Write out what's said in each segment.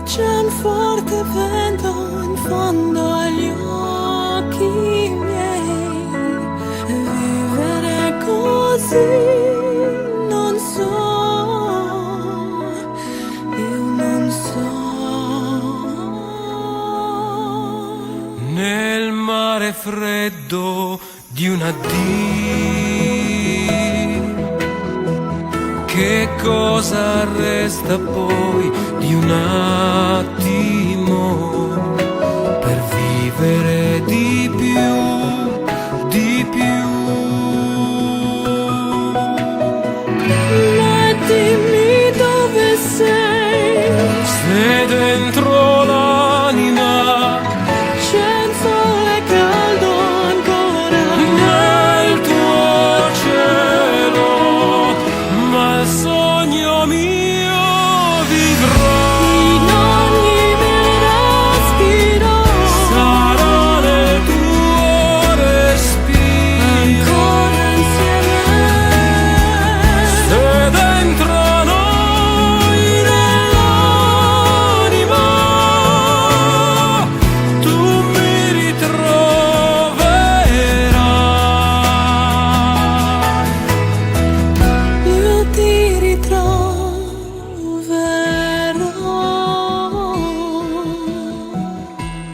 C'è un forte vento in fondo agli occhi miei, e vivere così non so, io non so. Nel mare freddo di un addio, che cosa resta poi di un attimo per vivere di più, di più? Ma dimmi dove sei, Se dentro l'anima c'è un sole caldo ancora nel tuo cielo, ma il sogno mio vivrà. in ogni mio respiro, Sarà nel tuo respiro, ancora insieme. se dentro noi nell'anima tu mi ritroverai. Io ti ritroverò.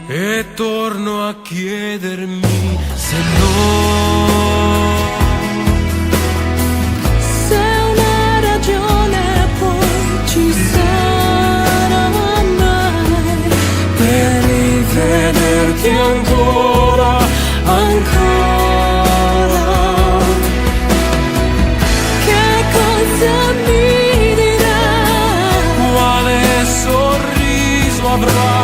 E torno a chiedermi se no, Se una ragione poi ci sarà mai per rivederti ancora, ancora. Che cosa mi dirai? quale sorriso avrai?